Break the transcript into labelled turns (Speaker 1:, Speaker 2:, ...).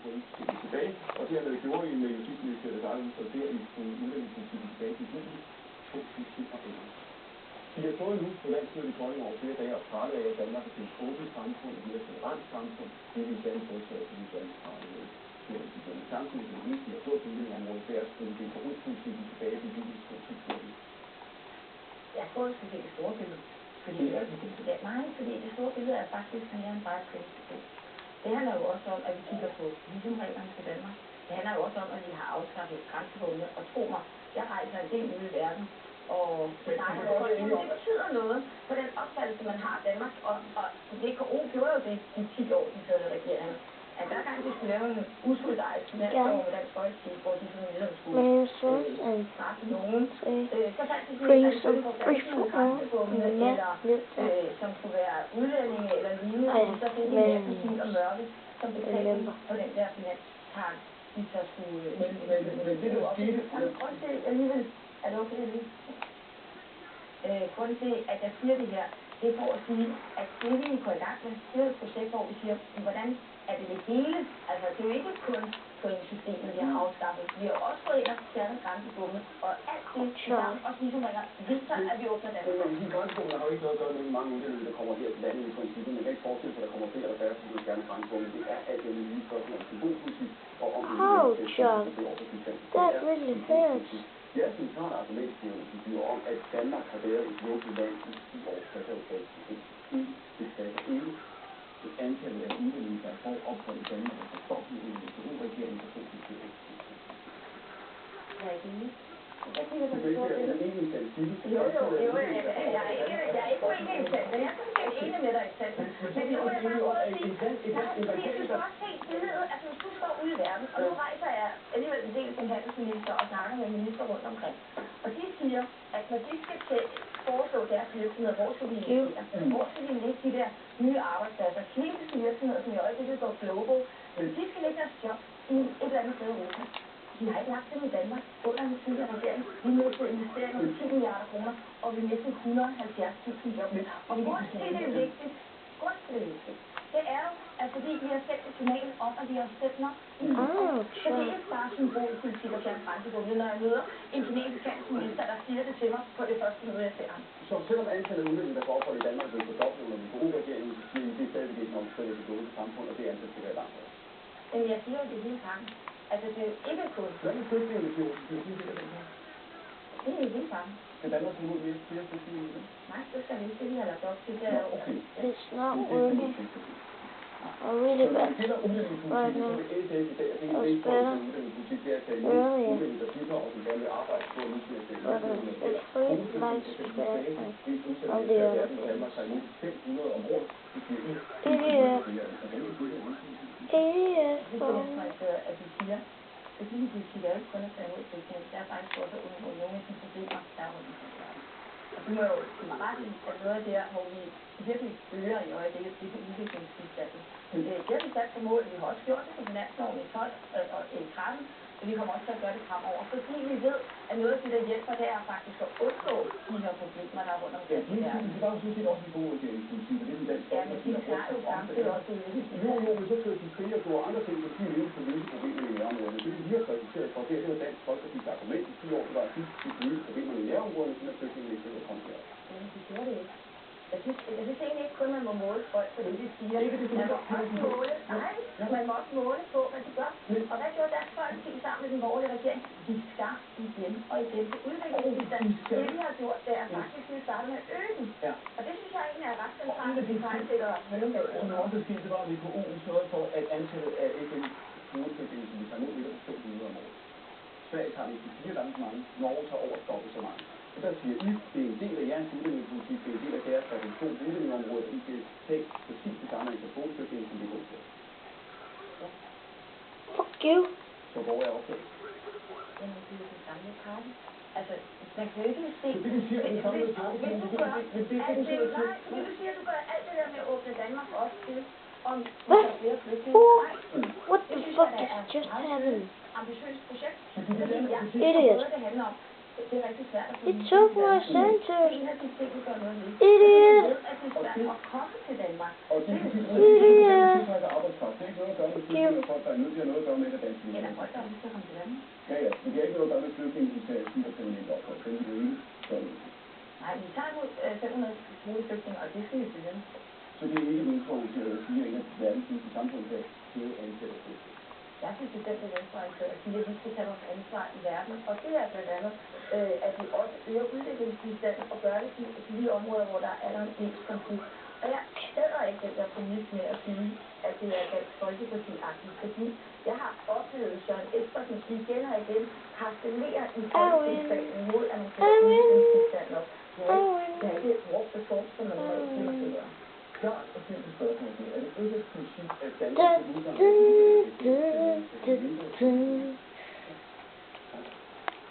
Speaker 1: udlændingepolitikken tilbage, og dermed gjorde I med justitsministeriet så der i udlændingepolitikken tilbage til juli 2011. Vi har stået nu på landsmødet i Kolding over flere dage og pralet af, at Danmark er til et åbent samfund, et mere tolerant samfund. Det vil gerne fortsætte, fordi vi gerne praler med. Samtidig med det, vi har fået på udlændingeområdet, det er at spille politikken tilbage til juli 2011.
Speaker 2: Jeg tror, det skal se det store billede. Fordi det store billede er faktisk mere end bare et kritisk. Det handler jo også om, at vi kigger på visumreglerne til Danmark. Det handler jo også om, at vi har afskaffet grænsebommene. Og tro mig, jeg rejser en del ude i verden. Og det betyder noget på den opfattelse, man har af Danmark. Og VKO gjorde jo det de 10 år, de sad i regeringen. At hver gang de skulle lave en usolidarisk finanslov med Dansk Folkeparti, hvor de sådan ligesom skulle straffe nogen, så fandt de sådan en eller grænsebommene, eller som skulle være udlændinge eller lignende, og så fik de en og mørke, som betalte på den der finanspakke, de så skulle leve op. Grund til alligevel, er det okay det? Grund til, at jeg siger det her, det er for at sige, at det vi går i gang med, det er et projekt, hvor vi siger, hvordan er det hele? Altså, det er jo ikke kun pointsystemet, vi har afskaffet. Vi har også fået ind og fjernet grænsebomme, og alt det, også visumregler, viser, at vi åbner Danmark.
Speaker 1: Men de grænsebomme har jo ikke noget at gøre med mange udlændinge, der kommer her til landet i princippet. Man kan ikke forestille sig, at der kommer flere eller færre, som vil fjerne grænsebomme. Det er alt det nye spørgsmål om symbolpolitik og om
Speaker 3: That really hurts.
Speaker 1: Det er centralt argument, om, at Danmark har været et lukket land i 10 år, så det er det fatter ikke antallet af udlændinge, der får ophold i Danmark, og der står med en VKO-regering for 2011.
Speaker 2: Jeg er ikke enig.
Speaker 1: Jeg er ikke uenig i tal, men jeg
Speaker 2: er sådan enig med dig i tal. Men nu er jeg bare ude at sige, du skal også se billedet, altså hvis du står ude i verden, og nu rejser jeg alligevel en del som handelsminister og snakker med minister rundt omkring, og de siger, at når de skal foreslå deres virksomheder, hvor skal de investere, hvor skal de lægge de der nye arbejdspladser, kinesiske virksomheder, som i øjeblikket går global, de skal lægge deres job i et eller andet sted i Europa. De har ikke lagt dem i Danmark under den tidligere regering. Vi er nødt til investeringer på 10 milliarder kroner, og vi mister 170.000 job. Og grund til det er vigtigt, det er jo, at fordi vi har sendt et signal om, at vi har stemt nok. Så det er ikke bare symbolpolitik at fjerne grænsebommene, når jeg møder en kinesisk handelsminister, der siger det til mig på det første møde, jeg ser ham.
Speaker 1: Så selvom antallet af udlændinge, der går ophold i Danmark, vil fordoble under VKO-regeringen, så siger I, det er stadigvæk ikke nok til det globale samfund, og det antal skal være langt.
Speaker 2: Men jeg siger jo det hele pakken. Altså, det er jo ikke kun.
Speaker 1: Hvad er flygtninge til Aarhus?
Speaker 2: Det er hele pakken.
Speaker 1: Skal Danmark tage imod flere flygtninge?
Speaker 2: Nej, det skal vi ikke. Det vi har lagt op til, det er jo...
Speaker 3: It's not working. I really bad right now. It's better earlier. But it's pretty like bad on the other Idiot.
Speaker 2: At vi siger, at politik er ikke kun at tage imod flygtninge. Det er faktisk også at undgå nogle af de problemer, der er rundt omkring verden. Og du må jo give mig ret i, at noget af det her, hvor vi virkelig øger i øjeblikket, det er på udviklingsbistanden. Det har vi sat på mål. Vi har også gjort det på finansloven i 12 og i 13, men vi kommer også til at gøre det fremover. Fordi vi ved, at noget af det, der hjælper, det er faktisk at undgå de her problemer, der er rundt omkring i verden.
Speaker 1: Det var jo sådan set også en god regeringspolitik, og det er den danske.
Speaker 2: Ja, men de klarer jo samtidig også udviklingsbistanden.
Speaker 1: Jo, men så fører de frie og gjorde andre ting, så de ikke kunne løse problemerne i nærområderne. Det vi har præsenteret for, det var Dansk Folkepartis argument i 10 år, det var at de løse problemerne i nærområderne, så der flygtningene ikke ville komme her.
Speaker 2: Jamen, de gjorde det ikke. Jeg synes egentlig ikke kun, man må måle folk på det, de siger. Man må også måle, man må også måle på, hvad de gør. Og hvad gjorde Dansk Folkeparti sammen med den borgerlige regering? De skar igen og igen til udviklingsbistand. Det vi har gjort, det er faktisk, at vi starter med at øge den. Og det synes jeg egentlig er ret centralt, at vi fejlsætter mellemmålet.
Speaker 1: Som også er sket, det var, at VKO sørgede for, at antallet af FN's kvoteflygtninge, som vi tager imod, ligger på 500 om året. Sverige tager ikke 4 gange så mange. Norge tager over dobbelt så mange. Så der siger I, det er en del af jeres udlændingepolitik, det er en del af deres reduktion på udlændingeområdet, at I skal tage præcis det samme antal kvoteflygtninge, som det går til.
Speaker 3: Fuck you.
Speaker 1: Så hvor er opført?
Speaker 2: Jamen, det er jo den samme pakke. Altså, man kan jo ikke se...
Speaker 1: Så det vil sige, at den samme pakke...
Speaker 2: Hvis du gør alt det, nej, det vil sige, at du gør alt det der med at åbne Danmark op til, om der er flere flygtninge.
Speaker 3: What the fuck is just happening?
Speaker 2: Ambitiøst projekt.
Speaker 3: Idiot.
Speaker 2: Det handler om, Det er rigtig svært at få
Speaker 3: It took my
Speaker 2: det er
Speaker 3: sentence.
Speaker 2: en af de ting, vi gør noget ved.
Speaker 3: Idiot.
Speaker 2: Vi ved, at det er svært at komme til Danmark.
Speaker 1: Og det er
Speaker 3: Idiot.
Speaker 1: tiltrækker arbejdskraft. Det er ikke noget at gøre med flygtninge og folk, der er nødt til at noget at gøre med det danske.
Speaker 2: Eller folk, der har lyst til at komme til Danmark.
Speaker 1: Ja, ja. Men det er ikke noget at gøre med flygtninge, som tager asylder på permanent ophold. Den vil det ikke gøre noget.
Speaker 2: Nej, vi tager imod 500 kvoteflygtninge, og det skal vi blive ved.
Speaker 1: Så det er ikke venstreorienteret at sige, at en af verdens sidste samfund kan hæve antallet af flygtninge.
Speaker 2: Jeg synes bestemt, det er venstreorienteret at sige, at vi skal tage vores ansvar i verden. Og det er blandt andet, at vi også øger udviklingsbistanden og gør det i de områder, hvor der er en etnisk konflikt. Og jeg æder ikke den der præmis med at sige, at det er Dansk Folkeparti-agtigt, fordi jeg har oplevet Søren Espersen igen og igen harcelere i Folketingssalen imod, at man kan udviklingsbistanden op. Det er ikke walk the talk, som man normalt siger, man skal gøre.
Speaker 1: Klart og simpelt spørgsmål. Er det ikke et princip, at Danmark skal udgange